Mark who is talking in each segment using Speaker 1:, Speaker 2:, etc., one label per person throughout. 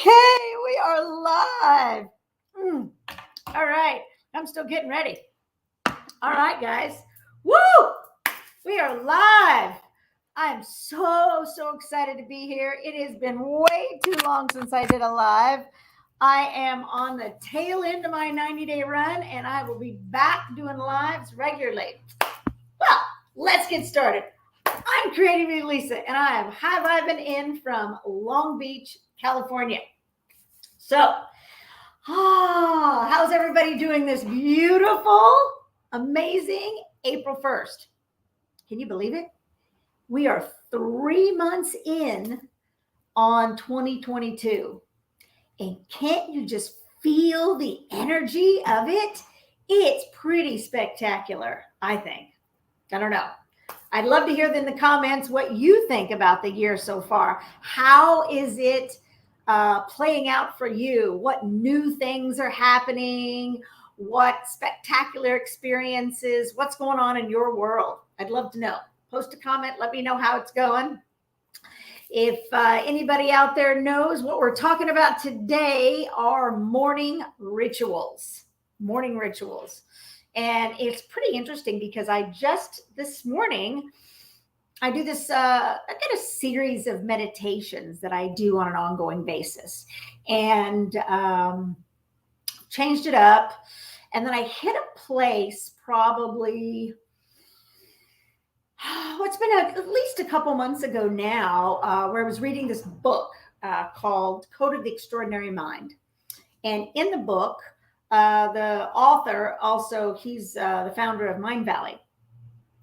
Speaker 1: Okay, we are live. All right, I'm still getting ready. All right, guys. Woo! We are live. I'm so excited to be here. It has been way too long since I did a live. I am on the tail end of my 90-day run, and I will be back doing lives regularly. Well, let's get started. I'm Creative Lisa, and I am high-vibing in from Long Beach, California. So, how's everybody doing this beautiful, amazing April 1st? Can you believe it? We are 3 months in on 2022. And can't you just feel the energy of it? It's pretty spectacular, I think. I don't know. I'd love to hear in the comments what you think about the year so far. How is it playing out for you? What new things are happening? What spectacular experiences? What's going on in your world? I'd love to know. Post a comment. Let me know how it's going. If anybody out there knows what we're talking about today, are morning rituals. Morning rituals. And it's pretty interesting because this morning, I do this, I've got a series of meditations that I do on an ongoing basis, and changed it up. And then I hit a place probably, it's been at least a couple months ago now, where I was reading this book called Code of the Extraordinary Mind. And in the book, the author also, he's the founder of Mindvalley.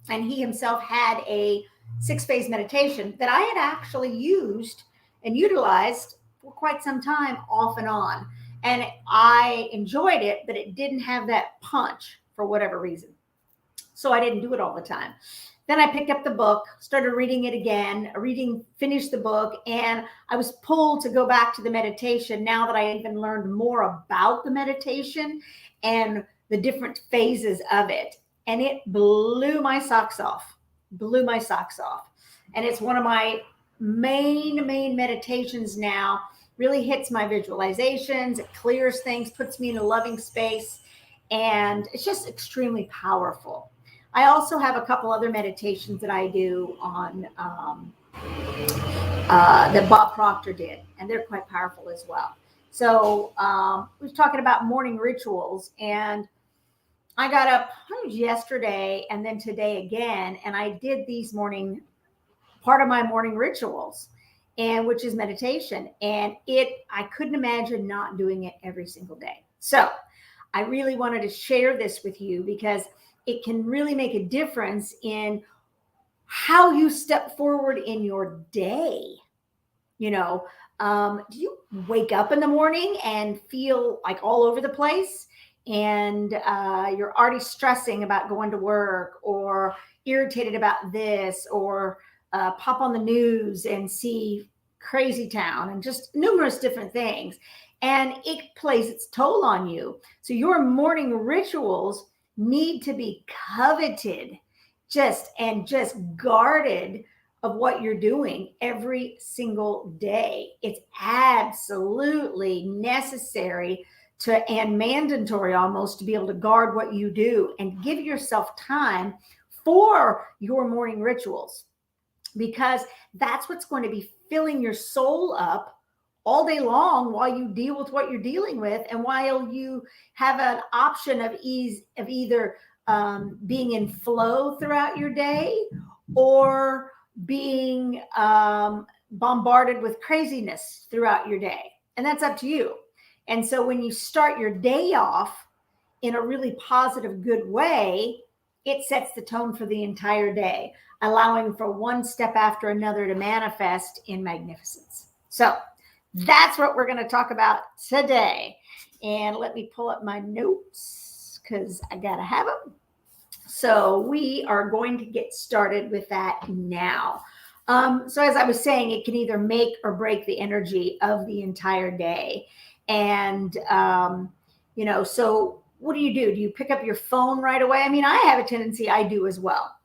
Speaker 1: And he himself had a 6-phase meditation that I had actually used and utilized for quite some time off and on. And I enjoyed it, but it didn't have that punch for whatever reason. So I didn't do it all the time. Then I picked up the book, started reading it again, finished the book, and I was pulled to go back to the meditation now that I even learned more about the meditation and the different phases of it. And it blew my socks off. And it's one of my main meditations now. Really hits my visualizations. It clears things, puts me in a loving space. And it's just extremely powerful. I also have a couple other meditations that I do on that Bob Proctor did, and they're quite powerful as well. So we were talking about morning rituals, and I got up yesterday and then today again, and I did part of my morning rituals, and which is meditation. And I couldn't imagine not doing it every single day. So I really wanted to share this with you because it can really make a difference in how you step forward in your day. Do you wake up in the morning and feel like all over the place? And you're already stressing about going to work, or irritated about this, or pop on the news and see Crazy Town and just numerous different things. And it plays its toll on you. So your morning rituals need to be coveted, just guarded of what you're doing every single day. It's absolutely necessary and mandatory almost to be able to guard what you do and give yourself time for your morning rituals, because that's what's going to be filling your soul up all day long while you deal with what you're dealing with, and while you have an option of either being in flow throughout your day or being bombarded with craziness throughout your day. And that's up to you. And so when you start your day off in a really positive, good way, it sets the tone for the entire day, allowing for one step after another to manifest in magnificence. So that's what we're going to talk about today. And let me pull up my notes because I got to have them. So we are going to get started with that now. So as I was saying, it can either make or break the energy of the entire day. And, so what do? Do you pick up your phone right away? I mean, I have a tendency, I do as well.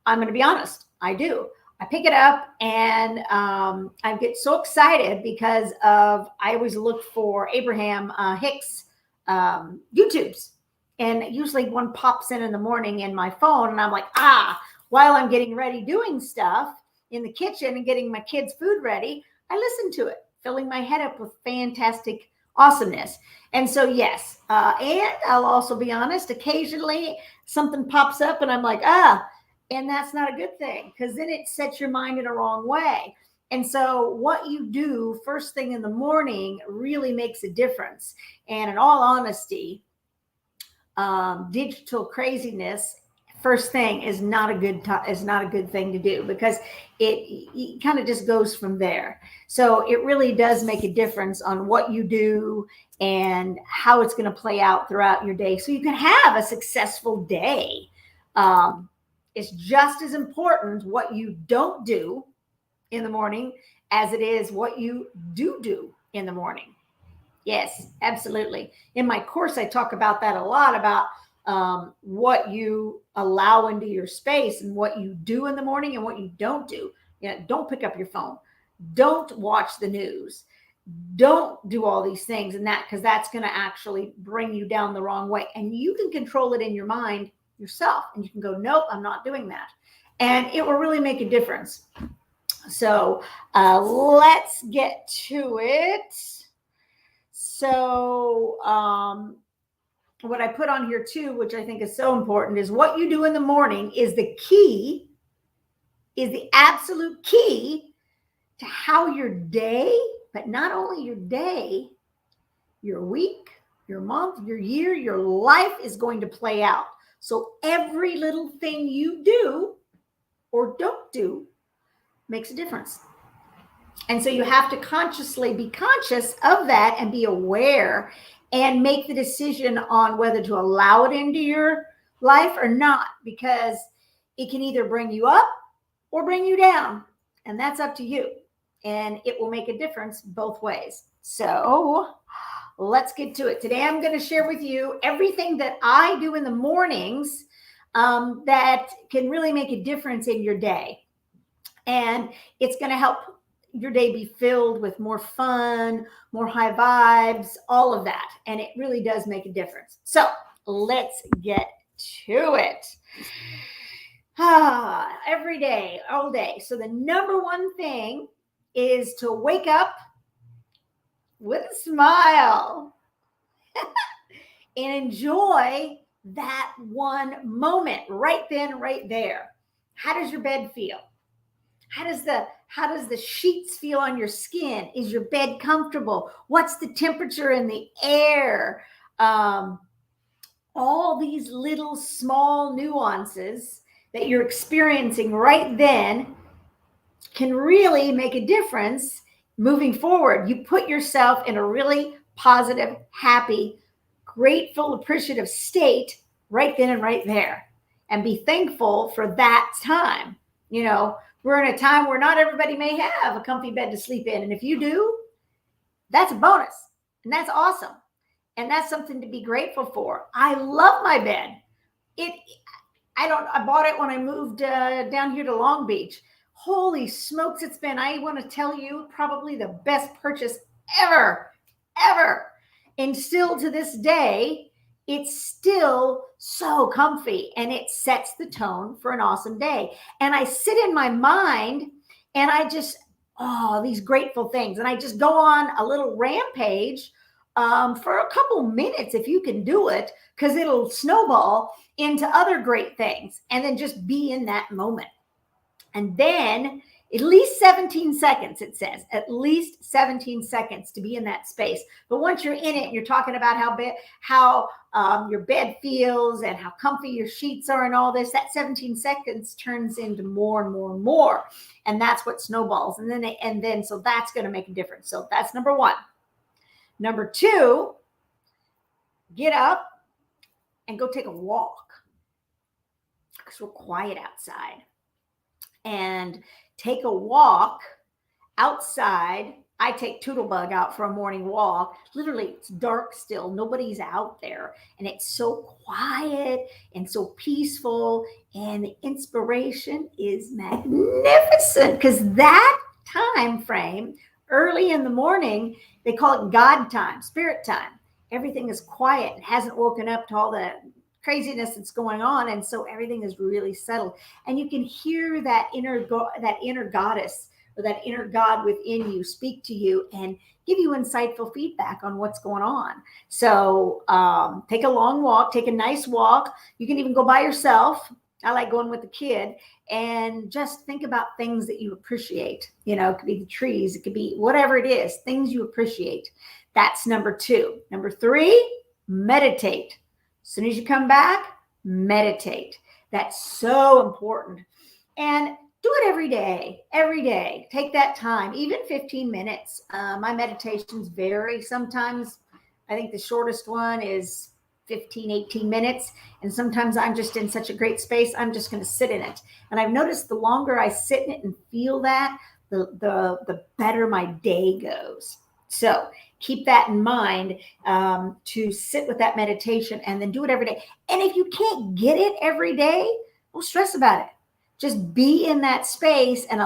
Speaker 1: I'm going to be honest, I do. I pick it up and I get so excited because I always look for Abraham Hicks YouTubes. And usually one pops in the morning in my phone, and I'm like, while I'm getting ready doing stuff in the kitchen and getting my kids' food ready, I listen to it, filling my head up with fantastic awesomeness. And so, yes, and I'll also be honest, occasionally something pops up and I'm like, and that's not a good thing, because then it sets your mind in a wrong way. And so what you do first thing in the morning really makes a difference. And in all honesty, digital craziness first thing is not a good thing to do, because it kind of just goes from there. So it really does make a difference on what you do and how it's going to play out throughout your day, so you can have a successful day. It's just as important what you don't do in the morning as it is what you do in the morning. Yes, absolutely. In my course, I talk about that a lot, about what you allow into your space and what you do in the morning and what you don't do. Don't pick up your phone. Don't watch the news. Don't do all these things and that, because that's going to actually bring you down the wrong way. And you can control it in your mind yourself. And you can go, nope, I'm not doing that. And it will really make a difference. So let's get to it. So what I put on here too, which I think is so important, is what you do in the morning is the absolute key to how your day, but not only your day, your week, your month, your year, your life is going to play out. So every little thing you do or don't do makes a difference. And so you have to consciously be conscious of that and be aware and make the decision on whether to allow it into your life or not, because it can either bring you up or bring you down. And that's up to you. And it will make a difference both ways. So let's get to it. Today, I'm going to share with you everything that I do in the mornings that can really make a difference in your day. And it's going to help your day be filled with more fun, more high vibes, all of that. And it really does make a difference. So let's get to it. Every day, all day. So the number one thing is to wake up with a smile and enjoy that one moment right then, right there. How does your bed feel? How does the sheets feel on your skin? Is your bed comfortable? What's the temperature in the air? All these little small nuances that you're experiencing right then can really make a difference moving forward. You put yourself in a really positive, happy, grateful, appreciative state right then and right there, and be thankful for that time. We're in a time where not everybody may have a comfy bed to sleep in. And if you do, that's a bonus. And that's awesome. And that's something to be grateful for. I love my bed. I bought it when I moved down here to Long Beach. Holy smokes, it's been, I want to tell you, probably the best purchase ever. And still to this day, it's still so comfy, and it sets the tone for an awesome day. And I sit in my mind and I just, these grateful things. And I just go on a little rampage for a couple minutes if you can do it, because it'll snowball into other great things, and then just be in that moment. And then at least 17 seconds, it says, at least 17 seconds to be in that space. But once you're in it, you're talking about how your bed feels and how comfy your sheets are and all this, that 17 seconds turns into more and more and more. And that's what snowballs. And then so that's going to make a difference. So that's number one. Number two, get up and go take a walk, because we're quiet outside. And take a walk outside I take Toodlebug out for a morning walk. Literally, it's dark still. Nobody's out there. And it's so quiet and so peaceful. And the inspiration is magnificent because that time frame, early in the morning, they call it God time, spirit time. Everything is quiet and hasn't woken up to all the craziness that's going on. And so everything is really settled. And you can hear that inner goddess or that inner God within you speak to you and give you insightful feedback on what's going on. So take a long walk, take a nice walk. You can even go by yourself. I like going with the kid and just think about things that you appreciate. You know, it could be the trees, it could be whatever it is, things you appreciate. That's number 2. Number 3, meditate. As soon as you come back, meditate. That's so important. And do it every day, every day. Take that time, even 15 minutes. My meditations vary. Sometimes I think the shortest one is 15, 18 minutes. And sometimes I'm just in such a great space, I'm just going to sit in it. And I've noticed the longer I sit in it and feel that, the better my day goes. So keep that in mind, to sit with that meditation and then do it every day. And if you can't get it every day, don't stress about it. Just be in that space and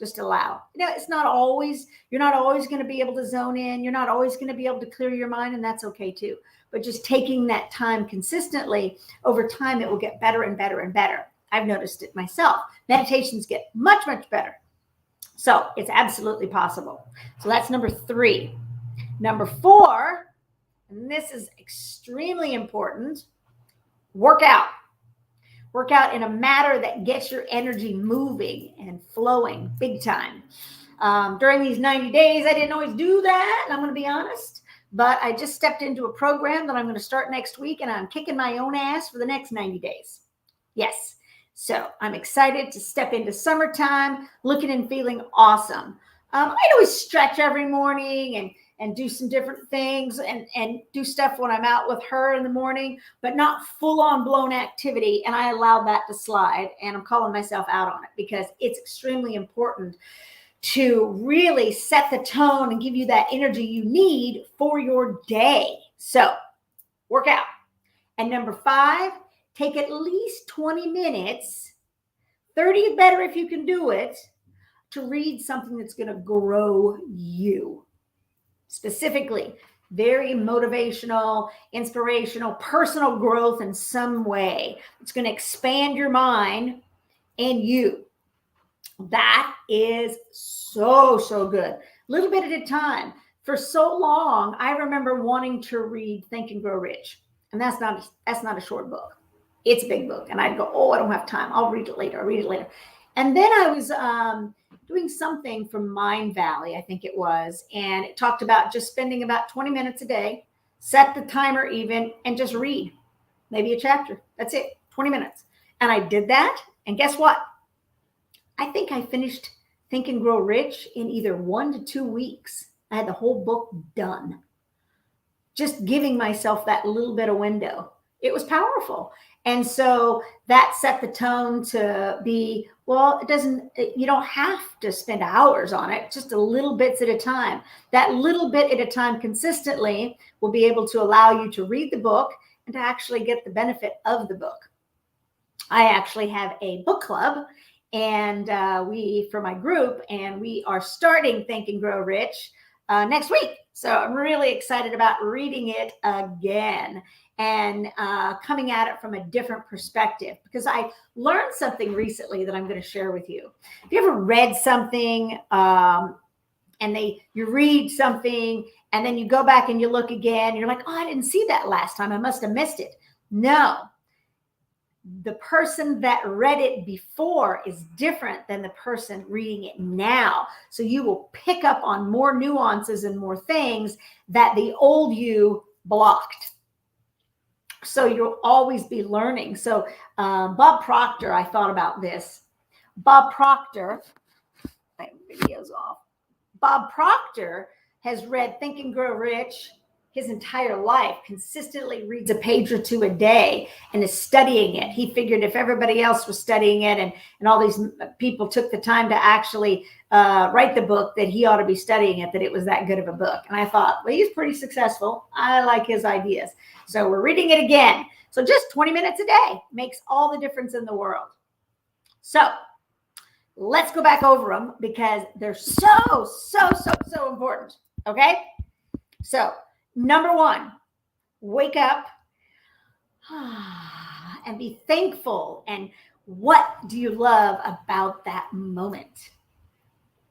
Speaker 1: just allow. You know, it's not always, you're not always going to be able to zone in. You're not always going to be able to clear your mind, and that's okay too. But just taking that time consistently over time, it will get better and better and better. I've noticed it myself. Meditations get much, much better. So it's absolutely possible. So that's number 3. Number 4, and this is extremely important, work out. Work out in a manner that gets your energy moving and flowing big time. During these 90 days, I didn't always do that, I'm going to be honest. But I just stepped into a program that I'm going to start next week, and I'm kicking my own ass for the next 90 days. Yes. So I'm excited to step into summertime, looking and feeling awesome. I always stretch every morning and do some different things and do stuff when I'm out with her in the morning, but not full on blown activity. And I allow that to slide, and I'm calling myself out on it because it's extremely important to really set the tone and give you that energy you need for your day. So work out. And number 5, take at least 20 minutes, 30 is better if you can do it, to read something that's going to grow you. Specifically, very motivational, inspirational, personal growth in some way. It's going to expand your mind and you. That is so, so good. Little bit at a time. For so long, I remember wanting to read Think and Grow Rich. And that's not a short book. It's a big book. And I'd go, oh, I don't have time. I'll read it later. And then I was doing something from Mind Valley, I think it was. And it talked about just spending about 20 minutes a day, set the timer even, and just read maybe a chapter. That's it, 20 minutes. And I did that. And guess what? I think I finished Think and Grow Rich in either 1 to 2 weeks. I had the whole book done. Just giving myself that little bit of window. It was powerful. And so that set the tone to be, well, you don't have to spend hours on it, just a little bits at a time. That little bit at a time consistently will be able to allow you to read the book and to actually get the benefit of the book. I actually have a book club, and for my group, and we are starting Think and Grow Rich next week. So I'm really excited about reading it again and coming at it from a different perspective, because I learned something recently that I'm going to share with you. Have you ever read something and you read something and then you go back and you look again and you're like, oh, I didn't see that last time. I must have missed it. No. The person that read it before is different than the person reading it now. So you will pick up on more nuances and more things that the old you blocked. So you'll always be learning. So Bob Proctor, I thought about this. Bob Proctor, my video's off. Bob Proctor has read Think and Grow Rich. his entire life consistently reads a page or two a day and is studying it. He figured if everybody else was studying it and all these people took the time to actually write the book, that he ought to be studying it, that it was that good of a book. And I thought, well, he's pretty successful. I like his ideas. So we're reading it again. So just 20 minutes a day makes all the difference in the world. So let's go back over them because they're so important. Okay. So number one, wake up and be thankful. And what do you love about that moment?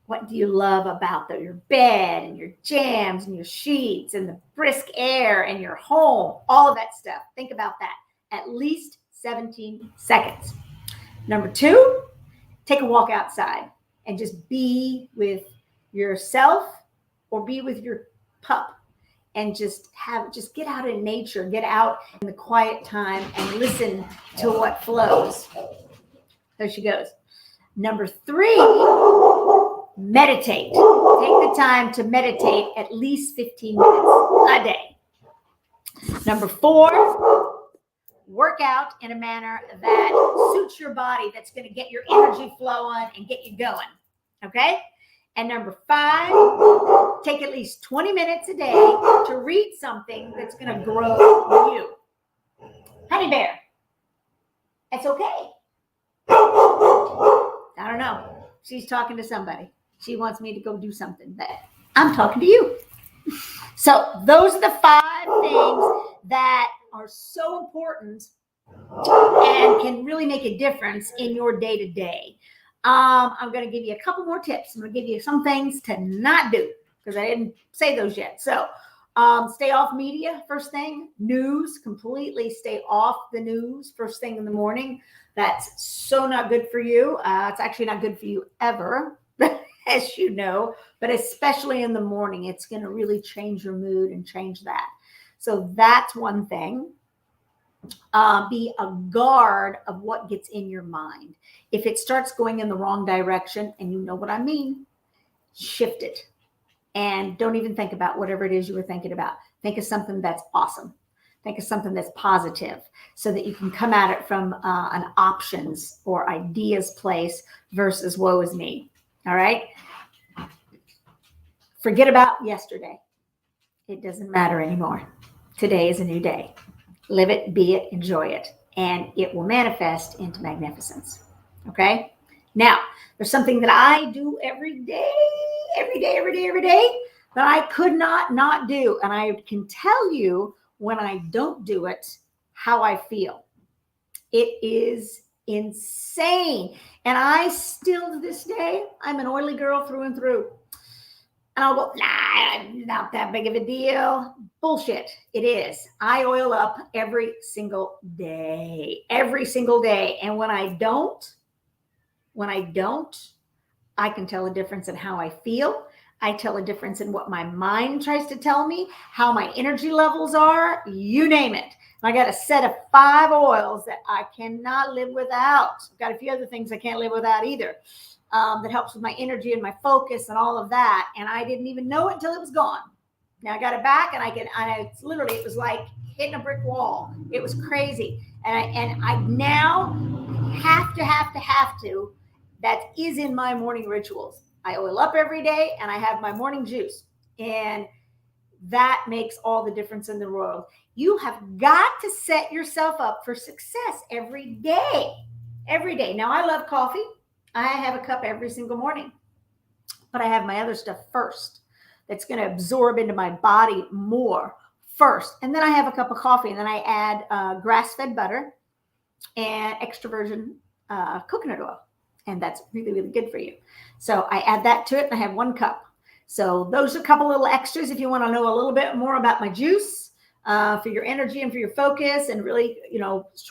Speaker 1: What do you love about your bed and your jams and your sheets and the brisk air and your home? All of that stuff. Think about that. At least 17 seconds. Number two, take a walk outside and just be with yourself or be with your pup and just get out in nature, get out in the quiet time and listen to what flows. There she goes. Number three, meditate. Take the time to meditate at least 15 minutes a day. Number four, work out in a manner that suits your body, that's going to get your energy flowing and get you going. Okay? And number five, take at least 20 minutes a day to read something that's going to grow you. Honey Bear, it's okay. I don't know. She's talking to somebody. She wants me to go do something, but I'm talking to you. So those are the 5 things that are so important and can really make a difference in your day-to-day. I'm going to give you a couple more tips. I'm going to give you some things to not do because I didn't say those yet. So stay off media first thing. News, completely stay off the news first thing in the morning. That's so not good for you. It's actually not good for you ever, as you know, but especially in the morning, it's going to really change your mood and change that. So that's one thing. Be a guard of what gets in your mind. If it starts going in the wrong direction, and you know what I mean, shift it. And don't even think about whatever it is you were thinking about. Think of something that's awesome. Think of something that's positive so that you can come at it from an options or ideas place versus woe is me. All right. Forget about yesterday. It doesn't matter anymore. Today is a new day. Live it, be it, enjoy it, and it will manifest into magnificence. Okay? Now, there's something that I do every day that I could not do. And I can tell you when I don't do it, how I feel. It is insane. And I still, to this day, I'm an oily girl through and through. And I'll go, nah, not that big of a deal. Bullshit. It is. I oil up every single day. And when I don't, I can tell a difference in how I feel. I tell a difference in what my mind tries to tell me, how my energy levels are, you name it. I got a set of 5 oils that I cannot live without. I've got a few other things I can't live without either. That helps with my energy and my focus and all of that. And I didn't even know it until it was gone. Now I got it back and it was like hitting a brick wall. It was crazy. And I now have to, that is in my morning rituals. I oil up every day and I have my morning juice. And that makes all the difference in the world. You have got to set yourself up for success every day. Every day. Now I love coffee. I have a cup every single morning, but I have my other stuff first that's going to absorb into my body more first. And then I have a cup of coffee and then I add grass-fed butter and extra virgin coconut oil. And that's really, really good for you. So I add that to it and I have 1 cup. So those are a couple little extras if you want to know a little bit more about my juice for your energy and for your focus and really,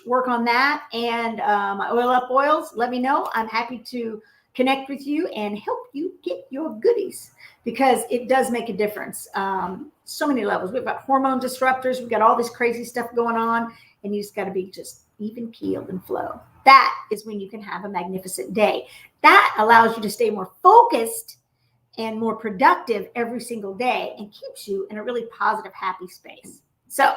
Speaker 1: work on that. And my oil up oils, let me know. I'm happy to connect with you and help you get your goodies because it does make a difference. So many levels. We've got hormone disruptors. We've got all this crazy stuff going on and you just got to be just even keeled and flow. That is when you can have a magnificent day. That allows you to stay more focused and more productive every single day and keeps you in a really positive, happy space. So,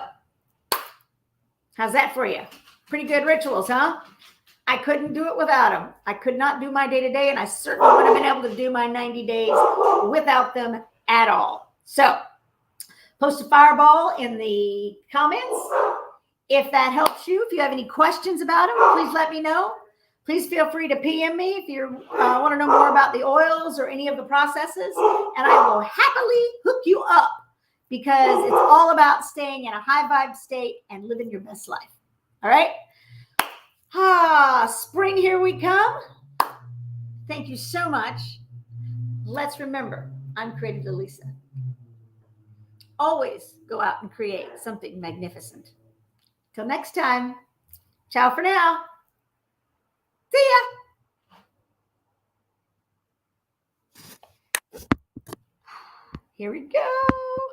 Speaker 1: how's that for you? Pretty good rituals, huh? I couldn't do it without them. I could not do my day-to-day, and I certainly wouldn't have been able to do my 90 days without them at all. So, post a fireball in the comments if that helps you. If you have any questions about them, please let me know. Please feel free to PM me if you want to know more about the oils or any of the processes, and I will happily hook you up because it's all about staying in a high vibe state and living your best life. All right? Spring, here we come. Thank you so much. Let's remember, I'm Creative Lisa. Always go out and create something magnificent. Till next time, ciao for now. See ya. Here we go.